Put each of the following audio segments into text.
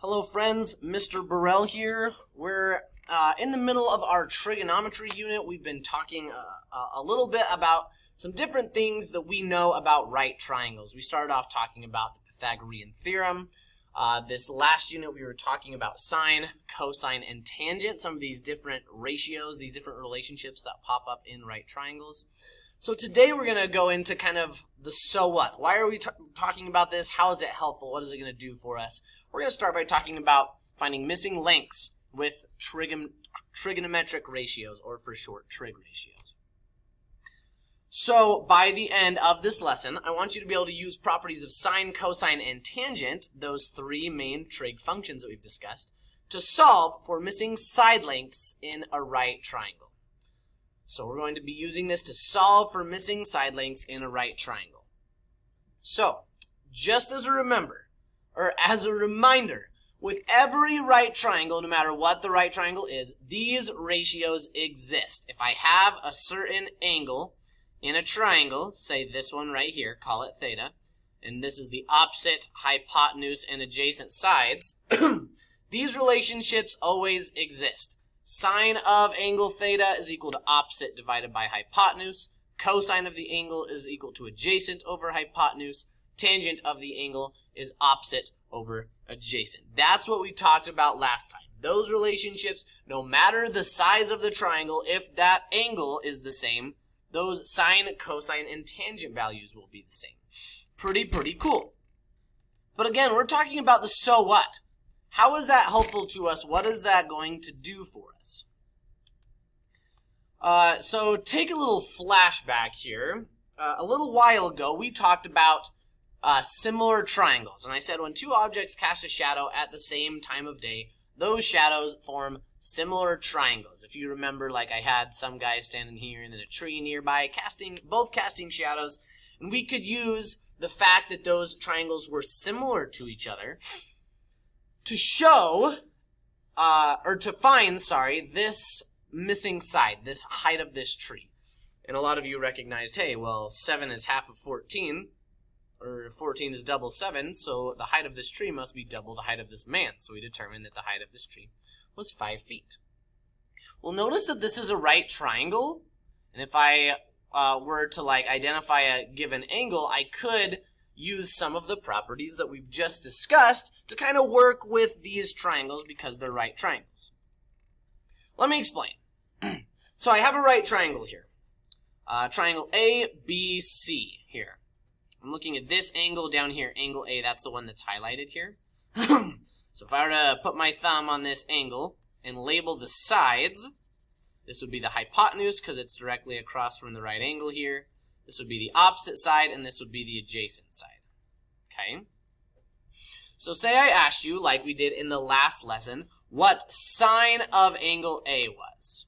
Hello friends, Mr. Burrell here. We're in the middle of our trigonometry unit. We've been talking a little bit about some different things that we know about right triangles. We started off talking about the Pythagorean theorem. This last unit we were talking about sine, cosine, and tangent, some of these different ratios, these different relationships that pop up in right triangles. So today we're going to go into kind of the so what. Why are we talking about this? How is it helpful? What is it going to do for us? We're going to start by talking about finding missing lengths with trigonometric ratios, or for short, trig ratios. So by the end of this lesson, I want you to be able to use properties of sine, cosine, and tangent, those three main trig functions that we've discussed, to solve for missing side lengths in a right triangle. So we're going to be using this to solve for missing side lengths in a right triangle. So, just as a reminder, with every right triangle, no matter what the right triangle is, these ratios exist. If I have a certain angle in a triangle, say this one right here, call it theta, and this is the opposite, hypotenuse, and adjacent sides, these relationships always exist. Sine of angle theta is equal to opposite divided by hypotenuse. Cosine of the angle is equal to adjacent over hypotenuse. Tangent of the angle is opposite over adjacent. That's what we talked about last time. Those relationships, no matter the size of the triangle, if that angle is the same, those sine, cosine, and tangent values will be the same. Pretty cool. But again, we're talking about the so what. How is that helpful to us? What is that going to do for us? So take a little flashback here. A little while ago, we talked about similar triangles. And I said when two objects cast a shadow at the same time of day, those shadows form similar triangles. If you remember, like I had some guy standing here and then a tree nearby, both casting shadows. And we could use the fact that those triangles were similar to each other to show, or to find, this missing side, this height of this tree. And a lot of you recognized, hey, well, 7 is half of 14, or 14 is double 7, so the height of this tree must be double the height of this man. So we determined that the height of this tree was 5 feet. Well, notice that this is a right triangle, and if I were to identify a given angle, I could use some of the properties that we've just discussed to kind of work with these triangles because they're right triangles. Let me explain. So I have a right triangle here. Triangle ABC here. I'm looking at this angle down here, angle A, that's the one that's highlighted here. So if I were to put my thumb on this angle and label the sides, this would be the hypotenuse because it's directly across from the right angle here. This would be the opposite side, and this would be the adjacent side. Okay? So say I asked you, like we did in the last lesson, what sine of angle A was.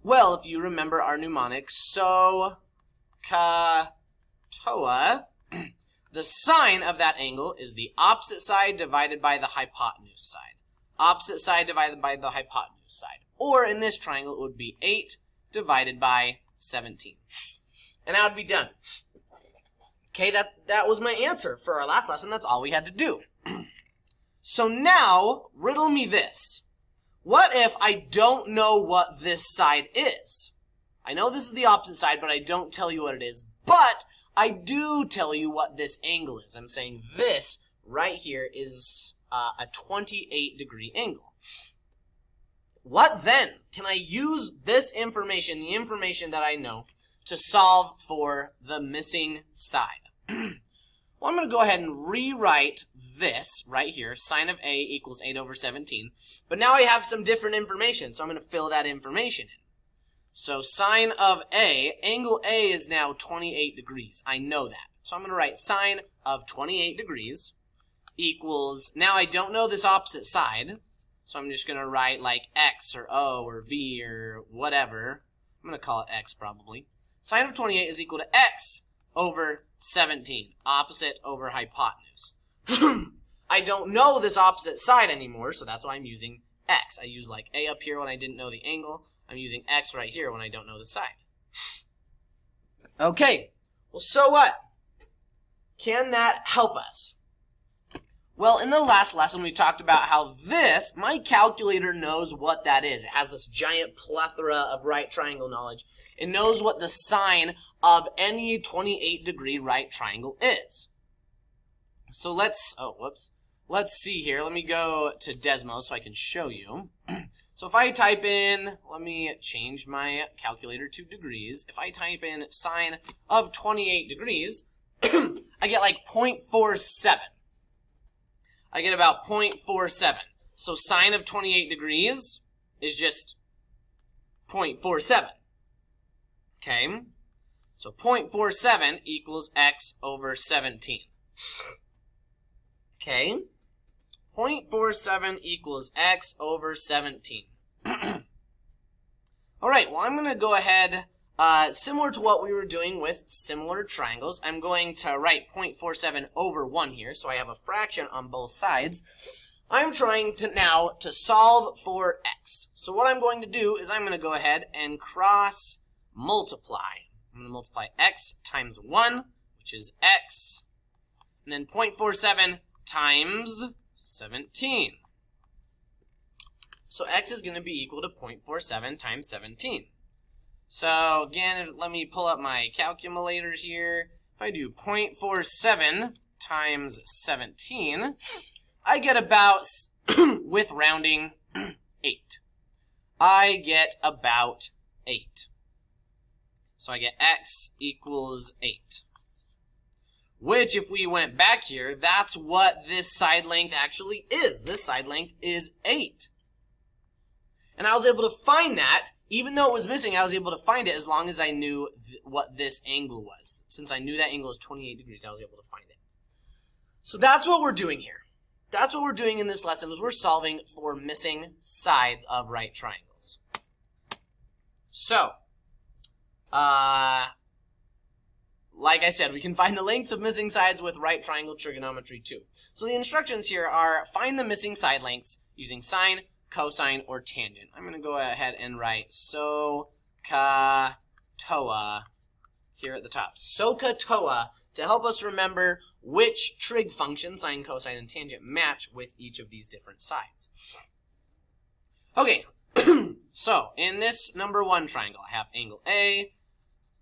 Well, if you remember our mnemonic, so, ka, toa, the sine of that angle is the opposite side divided by the hypotenuse side. Opposite side divided by the hypotenuse side. Or in this triangle, it would be 8 divided by 17. And I would be done. Okay, that was my answer for our last lesson. That's all we had to do. So now, riddle me this. What if I don't know what this side is? I know this is the opposite side, but I don't tell you what it is. But I do tell you what this angle is. I'm saying this right here is a 28-degree angle. What then? Can I use this information, the information that I know, to solve for the missing side? Well, I'm going to go ahead and rewrite this right here. Sine of A equals 8 over 17. But now I have some different information, so I'm going to fill that information in. So sine of A, angle A is now 28 degrees. I know that. So I'm going to write sine of 28 degrees equals, now I don't know this opposite side, so I'm just going to write like X or O or V or whatever. I'm going to call it X probably. Sine of 28 is equal to X over 17, opposite over hypotenuse. I don't know this opposite side anymore, so that's why I'm using X. I use like A up here when I didn't know the angle. I'm using X right here when I don't know the side. Okay, well, so what? Can that help us? Well, in the last lesson, we talked about how my calculator knows what that is. It has this giant plethora of right triangle knowledge. It knows what the sine of any 28-degree right triangle is. So let's see here. Let me go to Desmo so I can show you. So if I type in, let me change my calculator to degrees. If I type in sine of 28 degrees, I get like 0.47. I get about 0.47. So sine of 28 degrees is just 0.47. Okay? So 0.47 equals x over 17. Okay? 0.47 equals x over 17. All right, well, I'm going to go ahead, similar to what we were doing with similar triangles, I'm going to write 0.47 over 1 here, so I have a fraction on both sides. I'm trying to now to solve for x. So what I'm going to do is I'm going to go ahead and cross multiply. I'm going to multiply x times 1, which is x, and then 0.47 times 17. So x is going to be equal to 0.47 times 17. So again, let me pull up my calculator here. If I do 0.47 times 17, I get about, with rounding, 8. I get about 8. So I get x equals 8. Which, if we went back here, that's what this side length actually is. This side length is 8. And I was able to find that, even though it was missing, I was able to find it as long as I knew what this angle was. Since I knew that angle is 28 degrees, I was able to find it. So that's what we're doing here. That's what we're doing in this lesson, is we're solving for missing sides of right triangles. So, like I said, we can find the lengths of missing sides with right triangle trigonometry too. So the instructions here are find the missing side lengths using sine, cosine, or tangent. I'm going to go ahead and write SOHCAHTOA here at the top. SOHCAHTOA to help us remember which trig function, sine, cosine, and tangent, match with each of these different sides. Okay, so in this number 1 triangle, I have angle A.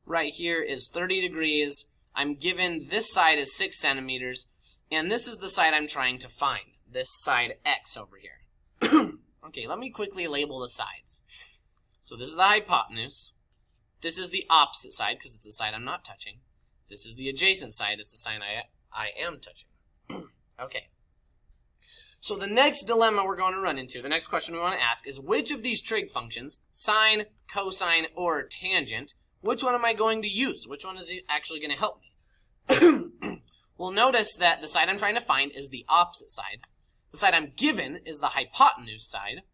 Right here is 30 degrees. I'm given this side is 6 centimeters, and this is the side I'm trying to find, this side x over here. Okay, let me quickly label the sides. So this is the hypotenuse. This is the opposite side, because it's the side I'm not touching. This is the adjacent side. It's the side I am touching. Okay. So the next dilemma we're going to run into, the next question we want to ask is which of these trig functions, sine, cosine, or tangent, which one am I going to use? Which one is actually going to help me? Well, notice that the side I'm trying to find is the opposite side. The side I'm given is the hypotenuse side.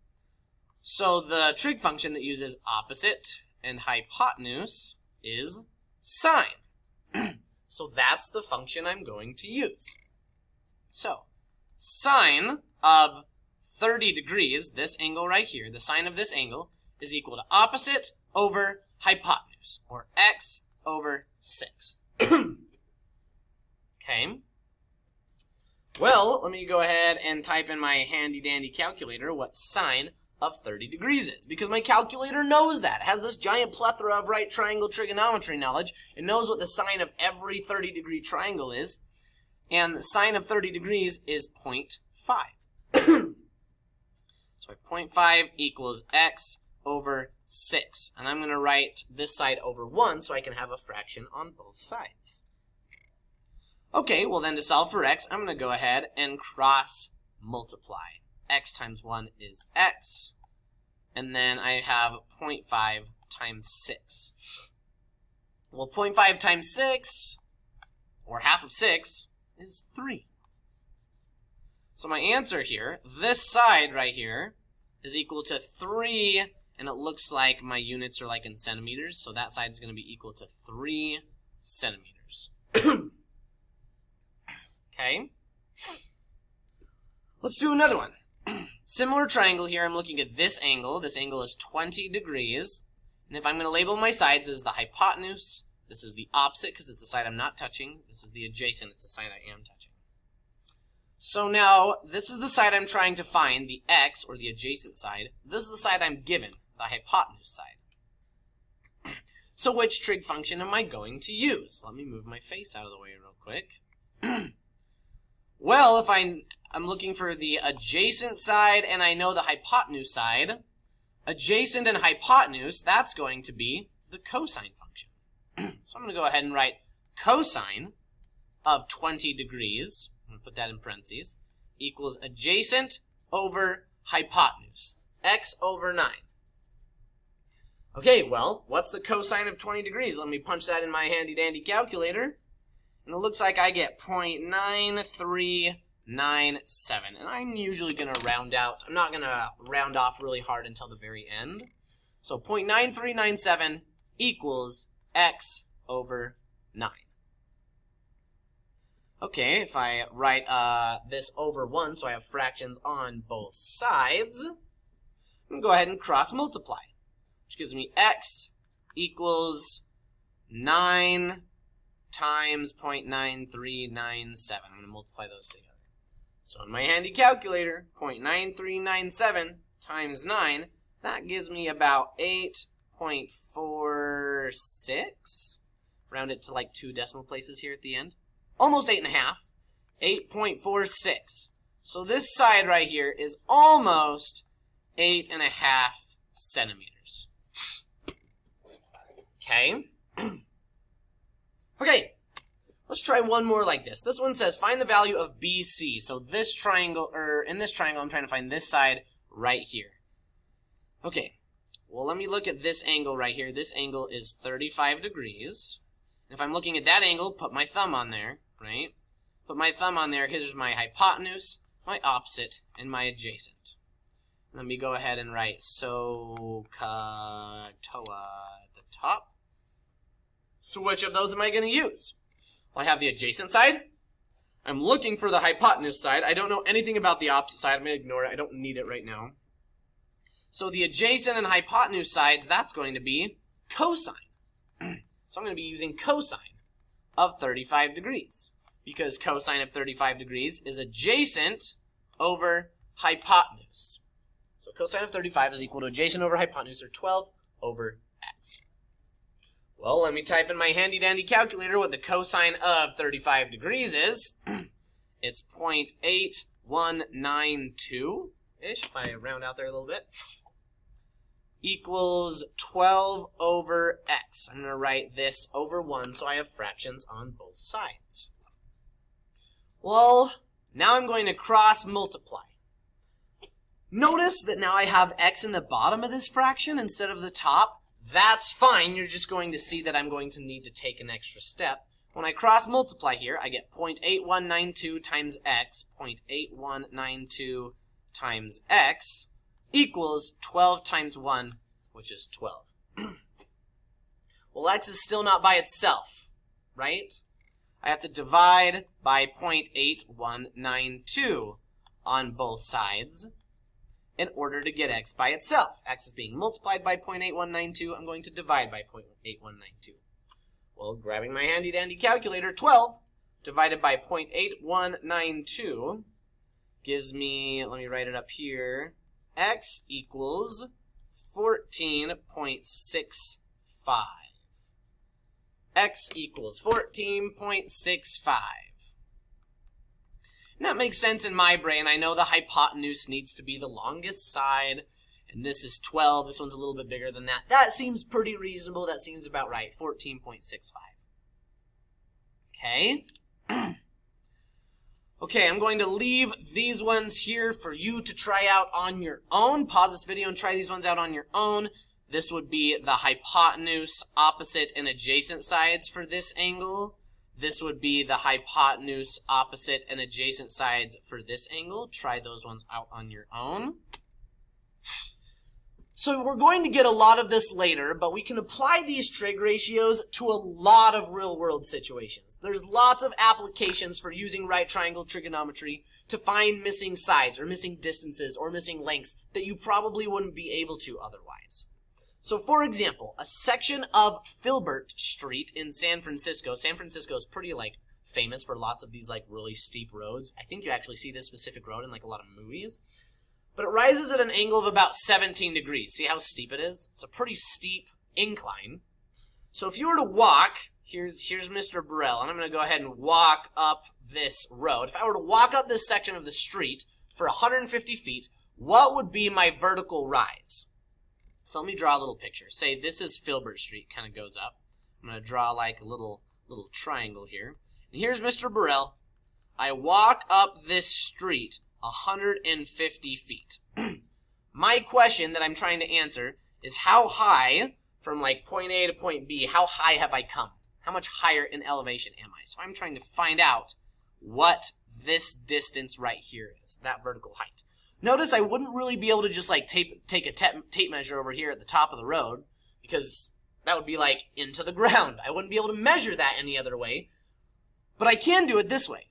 So the trig function that uses opposite and hypotenuse is sine. So that's the function I'm going to use. So sine of 30 degrees, this angle right here, the sine of this angle, is equal to opposite over hypotenuse, or x over 6. Okay. Well, let me go ahead and type in my handy-dandy calculator what sine of 30 degrees is, because my calculator knows that. It has this giant plethora of right triangle trigonometry knowledge. It knows what the sine of every 30-degree triangle is, and the sine of 30 degrees is 0.5. So 0.5 equals x over 6, and I'm going to write this side over 1 so I can have a fraction on both sides. Okay, well then to solve for x, I'm going to go ahead and cross multiply. X times 1 is x, and then I have 0.5 times 6. Well, 0.5 times 6, or half of 6, is 3. So my answer here, this side right here, is equal to 3, and it looks like my units are like in centimeters, so that side is going to be equal to 3 centimeters. Okay. Let's do another one. Similar triangle here. I'm looking at this angle. This angle is 20 degrees. And if I'm going to label my sides as the hypotenuse, this is the opposite because it's the side I'm not touching. This is the adjacent. It's the side I am touching. So now, this is the side I'm trying to find, the x, or the adjacent side. This is the side I'm given, the hypotenuse side. So which trig function am I going to use? Let me move my face out of the way real quick. Well, if I'm looking for the adjacent side and I know the hypotenuse side, adjacent and hypotenuse, that's going to be the cosine function. So I'm going to go ahead and write cosine of 20 degrees, I'm going to put that in parentheses, equals adjacent over hypotenuse, x over 9. Okay, well, what's the cosine of 20 degrees? Let me punch that in my handy-dandy calculator. And it looks like I get 0.9397. And I'm usually going to round out. I'm not going to round off really hard until the very end. So 0.9397 equals x over 9. Okay, if I write this over 1, so I have fractions on both sides, I'm going to go ahead and cross multiply, which gives me x equals 9 times 0.9397. I'm going to multiply those together. So in my handy calculator, 0.9397 times 9, that gives me about 8.46. Round it to like 2 decimal places here at the end. Almost 8.5. 8.46. So this side right here is almost 8.5 centimeters. Okay. Okay. Let's try one more like this. This one says find the value of BC. So this triangle, or in this triangle, I'm trying to find this side right here. Okay. Well, let me look at this angle right here. This angle is 35 degrees. If I'm looking at that angle, put my thumb on there, right? Put my thumb on there. Here's my hypotenuse, my opposite, and my adjacent. Let me go ahead and write SOHCAHTOA at the top. So which of those am I going to use? Well, I have the adjacent side. I'm looking for the hypotenuse side. I don't know anything about the opposite side. I'm going to ignore it. I don't need it right now. So the adjacent and hypotenuse sides, that's going to be cosine. So I'm going to be using cosine of 35 degrees because cosine of 35 degrees is adjacent over hypotenuse. So cosine of 35 is equal to adjacent over hypotenuse, or 12 over x. Well, let me type in my handy-dandy calculator what the cosine of 35 degrees is. It's 0.8192-ish, if I round out there a little bit, equals 12 over x. I'm going to write this over 1 so I have fractions on both sides. Well, now I'm going to cross multiply. Notice that now I have x in the bottom of this fraction instead of the top. That's fine. You're just going to see that I'm going to need to take an extra step. When I cross multiply here, I get 0.8192 times x, 0.8192 times x, equals 12 times 1, which is 12. Well, x is still not by itself, right? I have to divide by 0.8192 on both sides in order to get x by itself. X is being multiplied by 0.8192. I'm going to divide by 0.8192. Well, grabbing my handy-dandy calculator, 12 divided by 0.8192 gives me, let me write it up here, x equals 14.65. X equals 14.65. And that makes sense in my brain. I know the hypotenuse needs to be the longest side, and this is 12. This one's a little bit bigger than that. That seems pretty reasonable. That seems about right. 14.65. Okay. Okay, I'm going to leave these ones here for you to try out on your own. Pause this video and try these ones out on your own. This would be the hypotenuse, opposite, and adjacent sides for this angle. This would be the hypotenuse, opposite, and adjacent sides for this angle. Try those ones out on your own. So we're going to get a lot of this later, but we can apply these trig ratios to a lot of real-world situations. There's lots of applications for using right triangle trigonometry to find missing sides or missing distances or missing lengths that you probably wouldn't be able to otherwise. So for example, a section of Filbert Street in San Francisco is pretty like famous for lots of these like really steep roads. I think you actually see this specific road in like a lot of movies. But it rises at an angle of about 17 degrees. See how steep it is? It's a pretty steep incline. So if you were to walk, here's Mr. Burrell, and I'm going to go ahead and walk up this road. If I were to walk up this section of the street for 150 feet, what would be my vertical rise? So let me draw a little picture. Say this is Filbert Street, kind of goes up. I'm going to draw like a little triangle here. And here's Mr. Burrell. I walk up this street 150 feet. My question that I'm trying to answer is how high, from like point A to point B, how high have I come? How much higher in elevation am I? So I'm trying to find out what this distance right here is, that vertical height. Notice I wouldn't really be able to just like take a tape measure over here at the top of the road, because that would be like into the ground. I wouldn't be able to measure that any other way, but I can do it this way.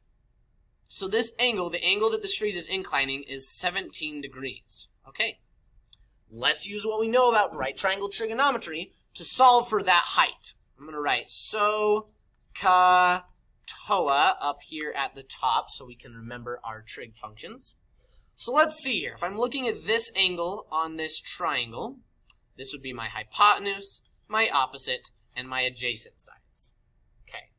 So this angle, the angle that the street is inclining, is 17 degrees. Okay, let's use what we know about right triangle trigonometry to solve for that height. I'm going to write SOHCAHTOA up here at the top so we can remember our trig functions. So let's see here. If I'm looking at this angle on this triangle, this would be my hypotenuse, my opposite, and my adjacent sides. Okay.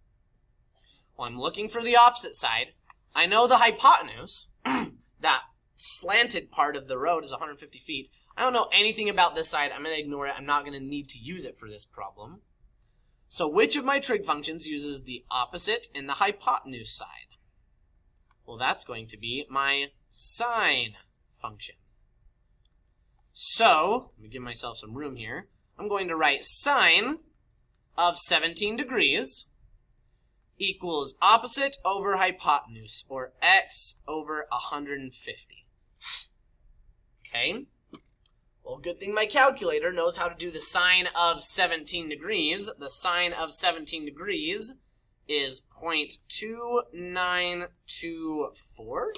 Well, I'm looking for the opposite side. I know the hypotenuse, that slanted part of the road, is 150 feet. I don't know anything about this side. I'm going to ignore it. I'm not going to need to use it for this problem. So which of my trig functions uses the opposite and the hypotenuse side? Well, that's going to be my sine function. So, let me give myself some room here. I'm going to write sine of 17 degrees equals opposite over hypotenuse, or x over 150. Okay? Well, good thing my calculator knows how to do the sine of 17 degrees. The sine of 17 degrees is 0.2924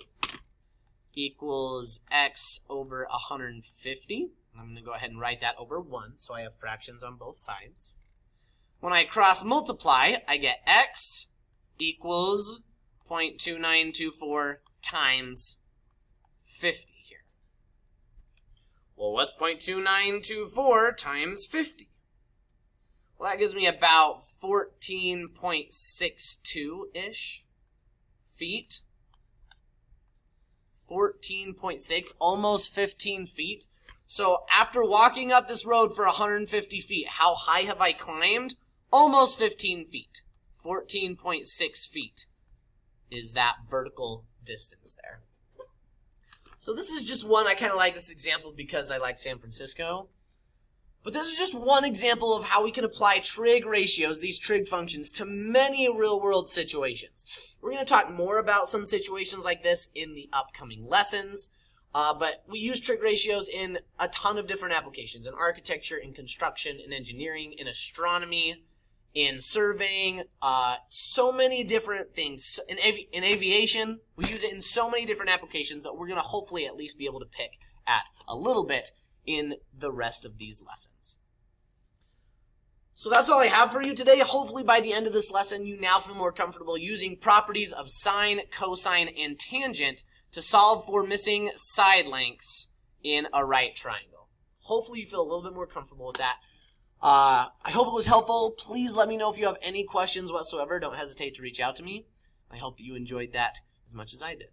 equals x over 150. I'm going to go ahead and write that over 1, so I have fractions on both sides. When I cross multiply, I get x equals 0.2924 times 50 here. Well, what's 0.2924 times 50? Well, that gives me about 14.62-ish feet. 14.6, almost 15 feet. So after walking up this road for 150 feet, how high have I climbed? Almost 15 feet. 14.6 feet is that vertical distance there. So this is just one. I kind of like this example because I like San Francisco. But this is just one example of how we can apply trig ratios, these trig functions, to many real-world situations. We're going to talk more about some situations like this in the upcoming lessons. But we use trig ratios in a ton of different applications, in architecture, in construction, in engineering, in astronomy, in surveying, so many different things. In aviation, we use it in so many different applications that we're going to hopefully at least be able to pick at a little bit in the rest of these lessons. So that's all I have for you today. Hopefully by the end of this lesson, you now feel more comfortable using properties of sine, cosine, and tangent to solve for missing side lengths in a right triangle. Hopefully you feel a little bit more comfortable with that. I hope it was helpful. Please let me know if you have any questions whatsoever. Don't hesitate to reach out to me. I hope that you enjoyed that as much as I did.